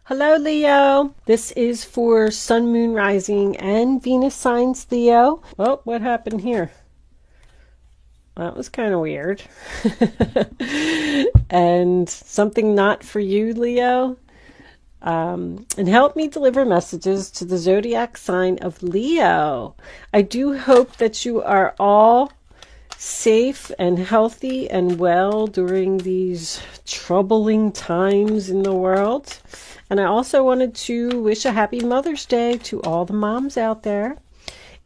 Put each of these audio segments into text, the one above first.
Hello, Leo. This is for Sun, Moon, Rising, and Venus signs, Leo. Oh, what happened here? That was kind of weird. And something not for you, Leo. And help me deliver messages to the zodiac sign of Leo. I do hope that you are all safe and healthy and well during these troubling times in the world. And I also wanted to wish a happy Mother's Day to all the moms out there.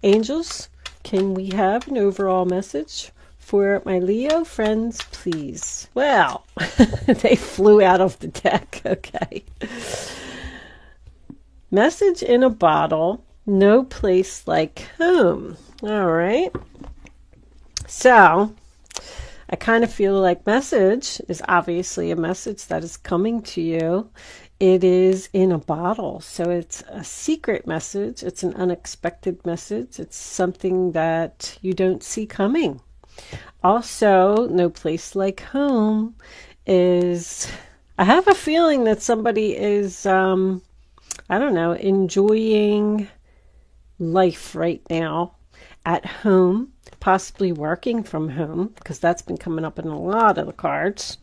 Angels, can we have an overall message for my Leo friends, please? Well, they flew out of the deck. Okay. Message in a bottle. No place like home. All right. So, I kind of feel like message is obviously a message that is coming to you. It is in a bottle. So it's a secret message. It's an unexpected message. It's something that you don't see coming. Also, no place like home is, I have a feeling that somebody is, I don't know, enjoying life right now at home, possibly working from home, because that's been coming up in a lot of the cards.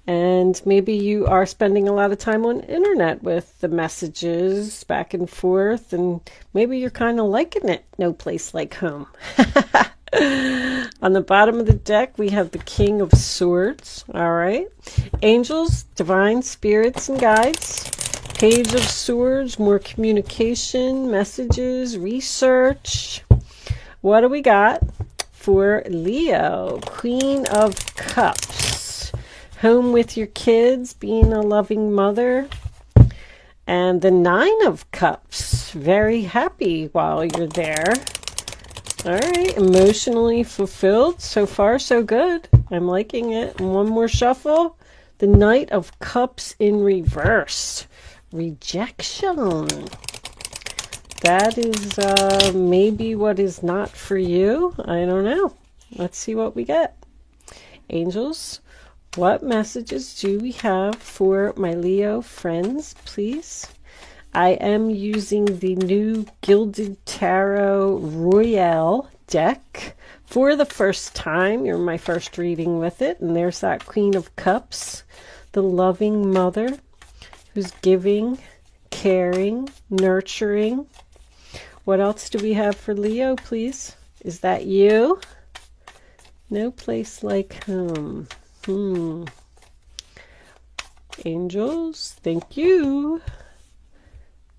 And maybe you are spending a lot of time on internet with the messages back and forth, and maybe you're kind of liking it. No place like home. On the bottom of the deck, we have the King of Swords. All right. Angels, divine spirits and guides. Page of Swords, more communication, messages, research. What do we got for Leo? Queen of Cups. Home with your kids, being a loving mother. And the Nine of Cups. Very happy while you're there. All right, emotionally fulfilled. So far, so good. I'm liking it. And one more shuffle. The Knight of Cups in reverse. Rejection. That is maybe what is not for you. I don't know. Let's see what we get. Angels, what messages do we have for my Leo friends, please? I am using the new Gilded Tarot Royale deck for the first time. You're my first reading with it. And there's that Queen of Cups, the loving mother who's giving, caring, nurturing. What else do we have for Leo, please? Is that you? No place like home. Angels, thank you.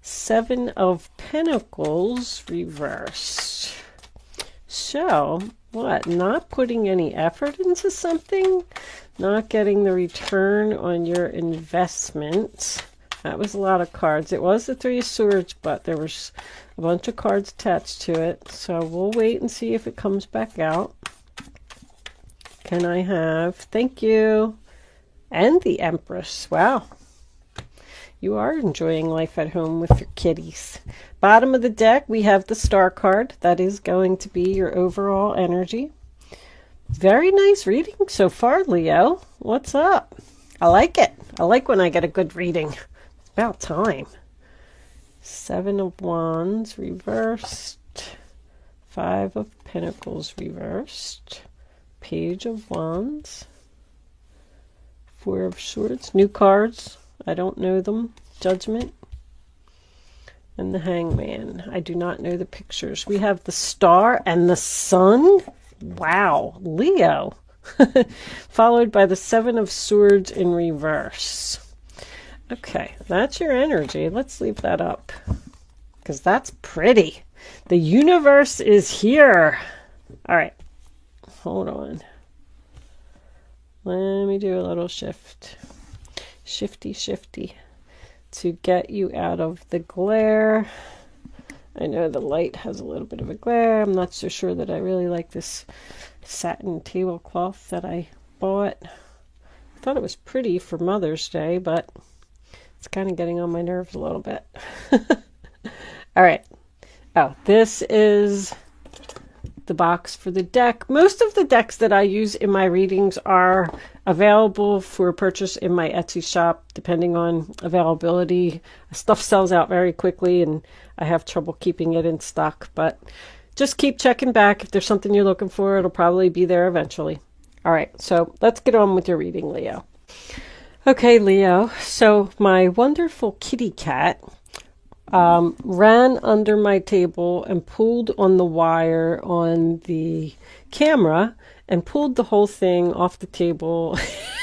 Seven of Pentacles reversed. So, what? Not putting any effort into something? Not getting the return on your investment? That was a lot of cards. It was the Three of Swords, but there was a bunch of cards attached to it. So we'll wait and see if it comes back out. Can I have? Thank you. And the Empress. Wow. You are enjoying life at home with your kitties. Bottom of the deck, we have the Star card. That is going to be your overall energy. Very nice reading so far, Leo. What's up? I like it. I like when I get a good reading. It's about time. Seven of Wands reversed. Five of Pentacles reversed. Page of Wands. Four of Swords. New cards. I don't know them. Judgment. And the Hangman. I do not know the pictures. We have the Star and the Sun. Wow. Leo. Followed by the Seven of Swords in reverse. Okay, that's your energy. Let's leave that up, because that's pretty. The universe is here. All right, hold on. Let me do a little shift. Shifty, to get you out of the glare. I know the light has a little bit of a glare. I'm not so sure that I really like this satin tablecloth that I bought. I thought it was pretty for Mother's Day, but it's kind of getting on my nerves a little bit. All right. Oh, this is the box for the deck. Most of the decks that I use in my readings are available for purchase in my Etsy shop, depending on availability. Stuff sells out very quickly and I have trouble keeping it in stock, but just keep checking back. If there's something you're looking for, it'll probably be there eventually. All right, so let's get on with your reading, Leo. Okay, Leo, so my wonderful kitty cat ran under my table and pulled on the wire on the camera and pulled the whole thing off the table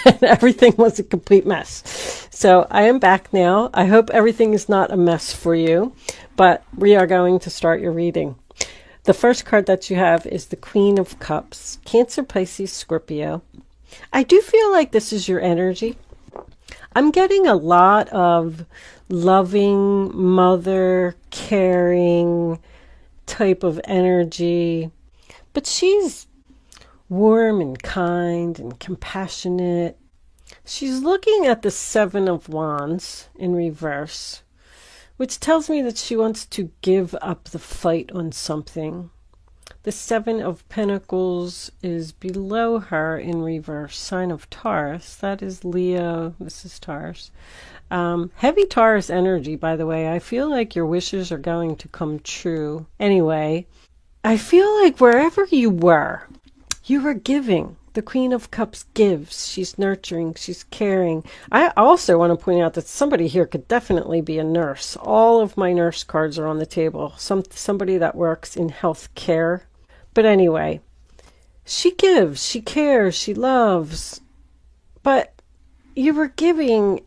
and everything was a complete mess. So I am back now. I hope everything is not a mess for you, but we are going to start your reading. The first card that you have is the Queen of Cups, Cancer, Pisces, Scorpio. I do feel like this is your energy. I'm getting a lot of loving, mother, caring type of energy, but she's warm and kind and compassionate. She's looking at the Seven of Wands in reverse, which tells me that she wants to give up the fight on something. The Seven of Pentacles is below her in reverse, sign of Taurus. That is Leo. This is Taurus. Heavy Taurus energy, by the way. I feel like your wishes are going to come true. Anyway, I feel like wherever you were giving. The Queen of Cups gives. She's nurturing. She's caring. I also want to point out that somebody here could definitely be a nurse. All of my nurse cards are on the table. Somebody that works in health care. But anyway, she gives. She cares. She loves. But you were giving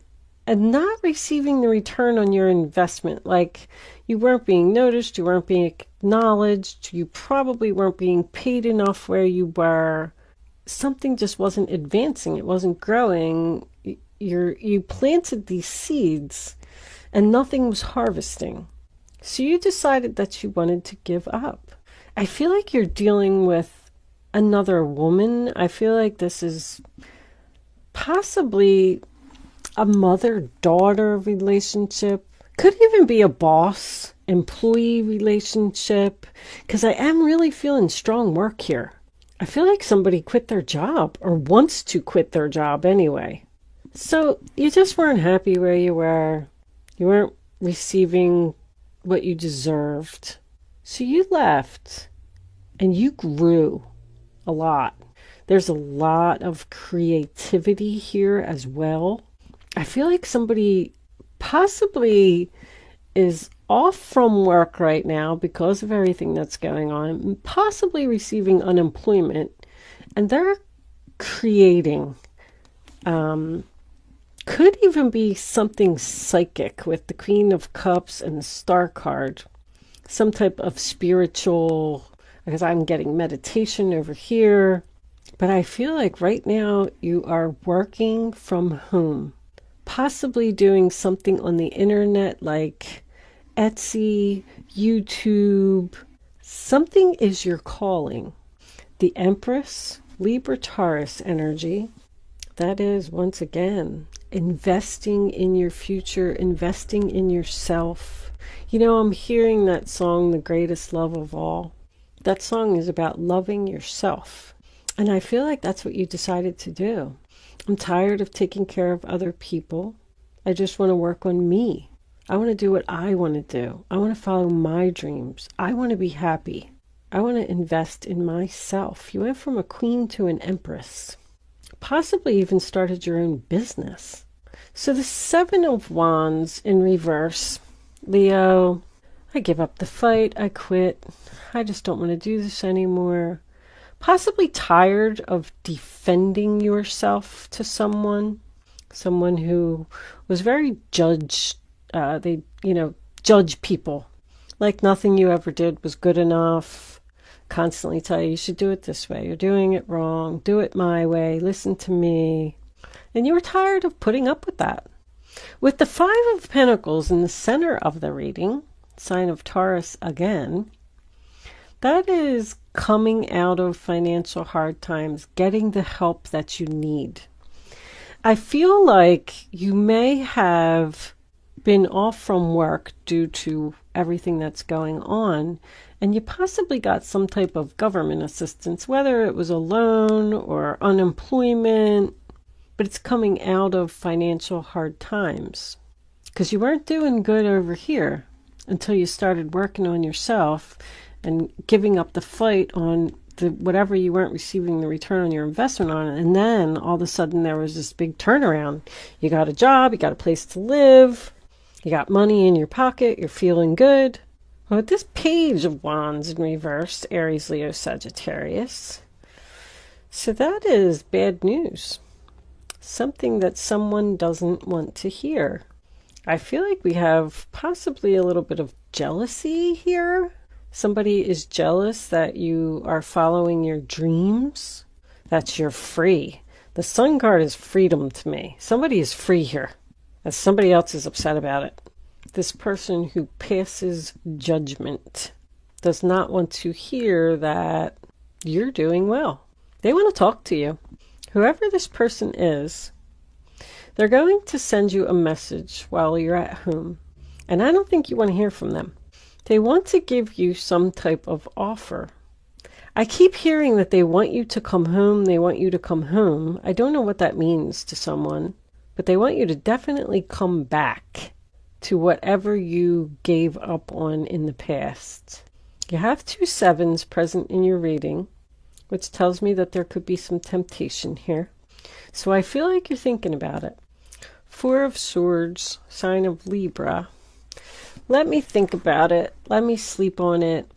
and not receiving the return on your investment. Like you weren't being noticed. You weren't being acknowledged. You probably weren't being paid enough where you were. Something just wasn't advancing. It wasn't growing. You planted these seeds and nothing was harvesting. So you decided that you wanted to give up. I feel like you're dealing with another woman. I feel like this is possibly a mother-daughter relationship. Could even be a boss-employee relationship, because I am really feeling strong work here. I feel like somebody quit their job or wants to quit their job anyway. So you just weren't happy where you were. You weren't receiving what you deserved. So you left and you grew a lot. There's a lot of creativity here as well. I feel like somebody possibly is off from work right now because of everything that's going on, possibly receiving unemployment, and they're creating. Could even be something psychic with the Queen of Cups and the Star card. Some type of spiritual, because I'm getting meditation over here. But I feel like right now you are working from home. Possibly doing something on the internet like Etsy, YouTube. Something is your calling. The Empress, Libra Taurus energy. That is, once again, investing in your future, investing in yourself. You know, I'm hearing that song, The Greatest Love of All. That song is about loving yourself. And I feel like that's what you decided to do. I'm tired of taking care of other people. I just want to work on me. I want to do what I want to do. I want to follow my dreams. I want to be happy. I want to invest in myself. You went from a queen to an empress. Possibly even started your own business. So the Seven of Wands in reverse. Leo, I give up the fight. I quit. I just don't want to do this anymore. Possibly tired of defending yourself to someone who was very judge people. Like nothing you ever did was good enough. Constantly tell you should do it this way. You're doing it wrong. Do it my way. Listen to me. And you were tired of putting up with that. With the Five of Pentacles in the center of the reading, sign of Taurus again, that is coming out of financial hard times, getting the help that you need. I feel like you may have been off from work due to everything that's going on. And you possibly got some type of government assistance, whether it was a loan or unemployment, but it's coming out of financial hard times. Because you weren't doing good over here until you started working on yourself and giving up the fight on whatever you weren't receiving the return on your investment on. And then all of a sudden there was this big turnaround. You got a job, you got a place to live, you got money in your pocket, you're feeling good. Well, with this Page of Wands in reverse, Aries, Leo, Sagittarius. So that is bad news. Something that someone doesn't want to hear. I feel like we have possibly a little bit of jealousy here. Somebody is jealous that you are following your dreams, that you're free. The Sun card is freedom to me. Somebody is free here, and somebody else is upset about it. This person who passes judgment does not want to hear that you're doing well. They want to talk to you. Whoever this person is, they're going to send you a message while you're at home, and I don't think you want to hear from them. They want to give you some type of offer. I keep hearing that they want you to come home. They want you to come home. I don't know what that means to someone, but they want you to definitely come back to whatever you gave up on in the past. You have 2 sevens present in your reading, which tells me that there could be some temptation here. So I feel like you're thinking about it. 4 of Swords, sign of Libra. Let me think about it. Let me sleep on it.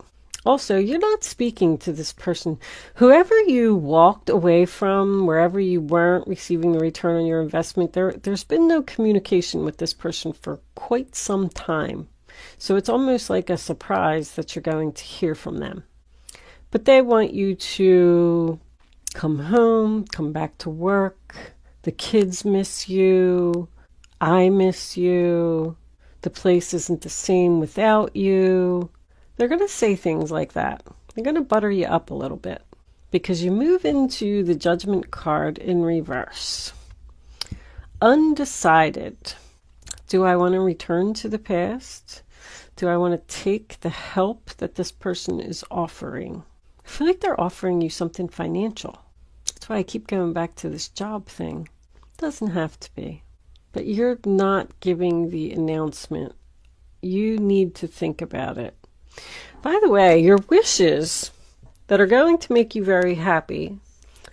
Also, you're not speaking to this person. Whoever you walked away from, wherever you weren't receiving the return on your investment, there's been no communication with this person for quite some time. So it's almost like a surprise that you're going to hear from them. But they want you to come home, come back to work. The kids miss you. I miss you. The place isn't the same without you. They're going to say things like that. They're going to butter you up a little bit because you move into the Judgment card in reverse. Undecided. Do I want to return to the past? Do I want to take the help that this person is offering? I feel like they're offering you something financial. That's why I keep going back to this job thing. It doesn't have to be. But you're not giving the announcement. You need to think about it. By the way, your wishes that are going to make you very happy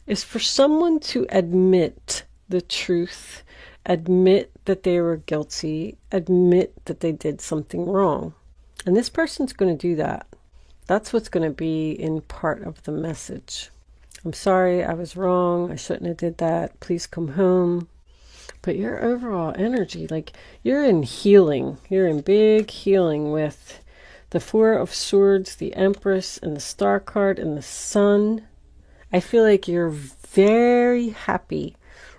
is for someone to admit the truth, admit that they were guilty, admit that they did something wrong. And this person's going to do that. That's what's going to be in part of the message. I'm sorry, I was wrong. I shouldn't have did that. Please come home. But your overall energy, like you're in healing. You're in big healing with the 4 of Swords, the Empress, and the Star card, and the Sun. I feel like you're very happy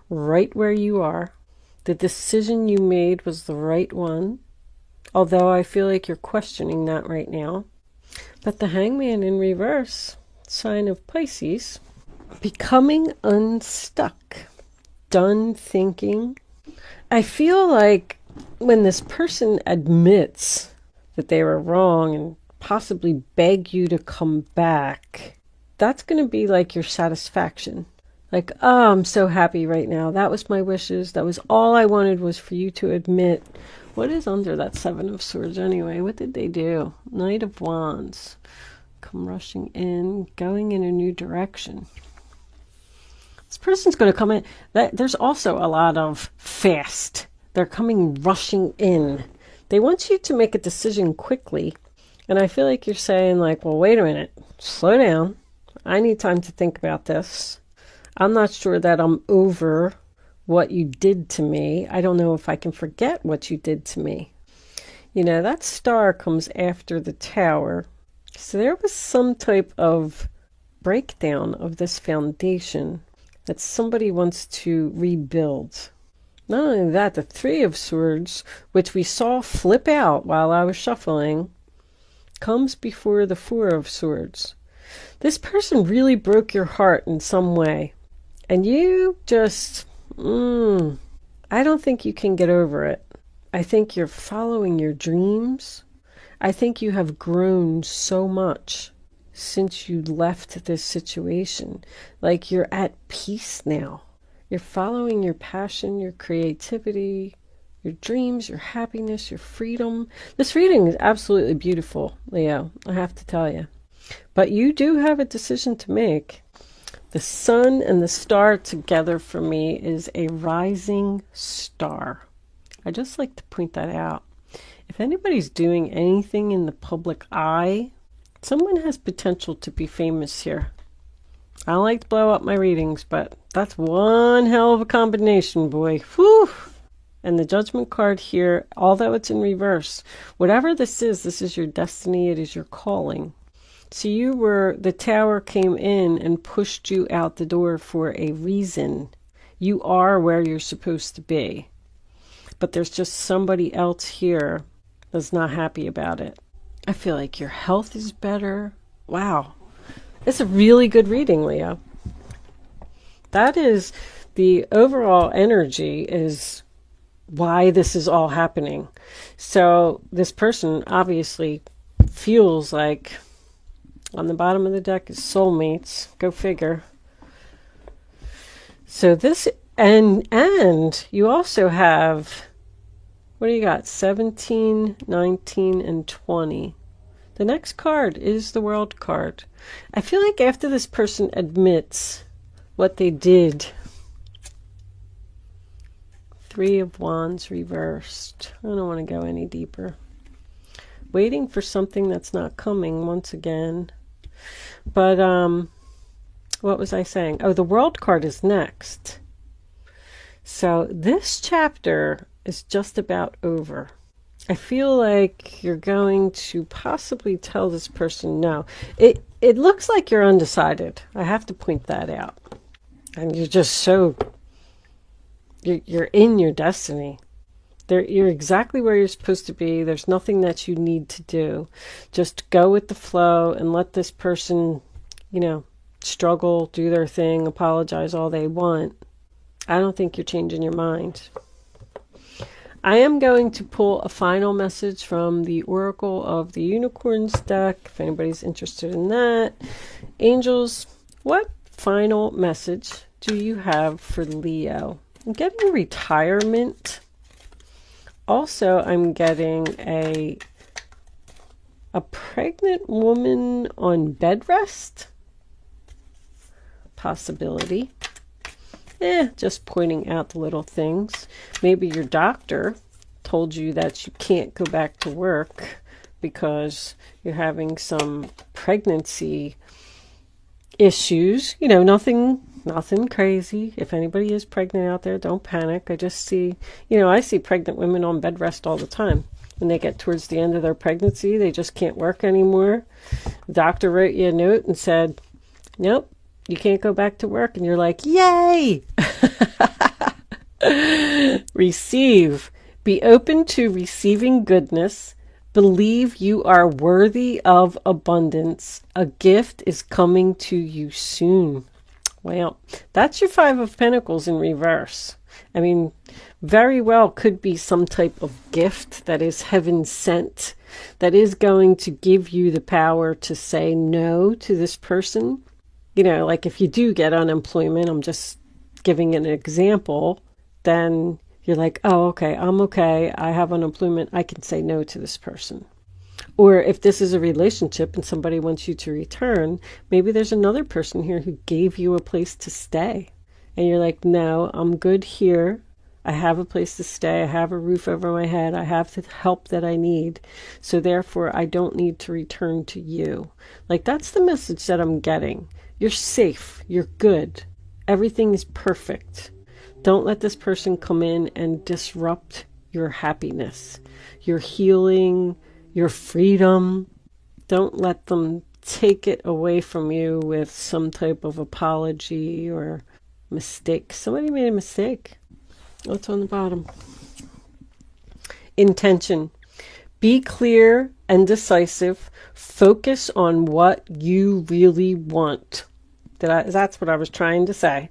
right where you are. The decision you made was the right one. Although I feel like you're questioning that right now. But the Hangman in reverse, sign of Pisces, becoming unstuck. Done thinking. I feel like when this person admits that they were wrong and possibly beg you to come back, that's going to be like your satisfaction. Like, oh, I'm so happy right now. That was my wishes. That was all I wanted, was for you to admit. What is under that 7 of Swords anyway? What did they do? Knight of Wands. Come rushing in, going in a new direction. This person's going to come in. There's also a lot of fast. They're coming rushing in. They want you to make a decision quickly. And I feel like you're saying like, well, wait a minute. Slow down. I need time to think about this. I'm not sure that I'm over what you did to me. I don't know if I can forget what you did to me. You know, that star comes after the Tower. So there was some type of breakdown of this foundation that somebody wants to rebuild. Not only that, the 3 of Swords, which we saw flip out while I was shuffling, comes before the 4 of Swords. This person really broke your heart in some way. And you just, I don't think you can get over it. I think you're following your dreams. I think you have grown so much since you left this situation. Like, you're at peace now. You're following your passion, your creativity, your dreams, your happiness, your freedom. This reading is absolutely beautiful, Leo, I have to tell you. But you do have a decision to make. The sun and the star together for me is a rising star. I just like to point that out. If anybody's doing anything in the public eye, someone has potential to be famous here. I don't like to blow up my readings, but that's one hell of a combination, boy. Whew! And the Judgment card here, although it's in reverse, whatever this is your destiny, it is your calling. So the Tower came in and pushed you out the door for a reason. You are where you're supposed to be. But there's just somebody else here that's not happy about it. I feel like your health is better. Wow. It's a really good reading, Leo. That is, the overall energy is why this is all happening. So this person obviously feels like, on the bottom of the deck is soulmates. Go figure. So this, and you also have, what do you got? 17, 19, and 20. The next card is the World card. I feel like after this person admits what they did, Three of Wands reversed. I don't want to go any deeper. Waiting for something that's not coming once again. But what was I saying? Oh, the World card is next. So this chapter is just about over. I feel like you're going to possibly tell this person no. It looks like you're undecided. I have to point that out. And you're just so, you're in your destiny. You're exactly where you're supposed to be. There's nothing that you need to do. Just go with the flow and let this person, struggle, do their thing, apologize all they want. I don't think you're changing your mind. I am going to pull a final message from the Oracle of the Unicorns deck, if anybody's interested in that. Angels, what final message do you have for Leo? I'm getting retirement. Also, I'm getting a pregnant woman on bed rest. Possibility. Just pointing out the little things. Maybe your doctor told you that you can't go back to work because you're having some pregnancy issues. Nothing crazy. If anybody is pregnant out there, don't panic. I just see, I see pregnant women on bed rest all the time. When they get towards the end of their pregnancy, they just can't work anymore. The doctor wrote you a note and said, nope, you can't go back to work. And you're like, yay! Receive. Be open to receiving goodness. Believe you are worthy of abundance. A gift is coming to you soon. Well, that's your Five of Pentacles in reverse. I mean, very well could be some type of gift that is heaven sent, that is going to give you the power to say no to this person. Like if you do get unemployment, I'm just giving an example, then you're like, oh, okay, I'm okay. I have unemployment. I can say no to this person. Or if this is a relationship and somebody wants you to return, maybe there's another person here who gave you a place to stay. And you're like, no, I'm good here. I have a place to stay. I have a roof over my head. I have the help that I need. So therefore, I don't need to return to you. Like, that's the message that I'm getting. You're safe. You're good. Everything is perfect. Don't let this person come in and disrupt your happiness, your healing, your freedom. Don't let them take it away from you with some type of apology or mistake. Somebody made a mistake. What's on the bottom? Intention. Be clear and decisive. Focus on what you really want. That's what I was trying to say.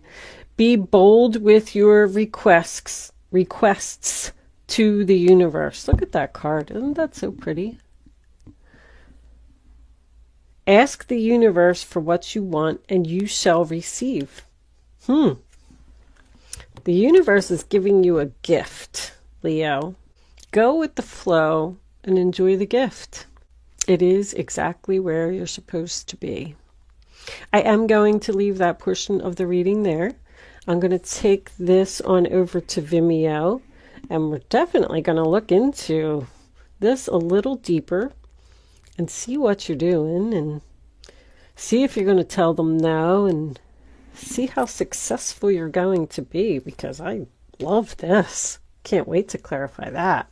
Be bold with your requests to the universe. Look at that card. Isn't that so pretty? Ask the universe for what you want and you shall receive. The universe is giving you a gift, Leo. Go with the flow and enjoy the gift. It is exactly where you're supposed to be. I am going to leave that portion of the reading there. I'm going to take this on over to Vimeo, and we're definitely going to look into this a little deeper and see what you're doing and see if you're going to tell them no and see how successful you're going to be, because I love this. Can't wait to clarify that.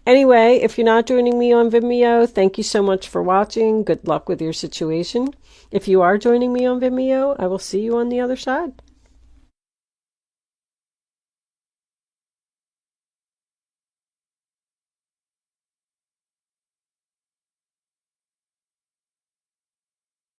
Anyway, if you're not joining me on Vimeo, thank you so much for watching. Good luck with your situation. If you are joining me on Vimeo, I will see you on the other side.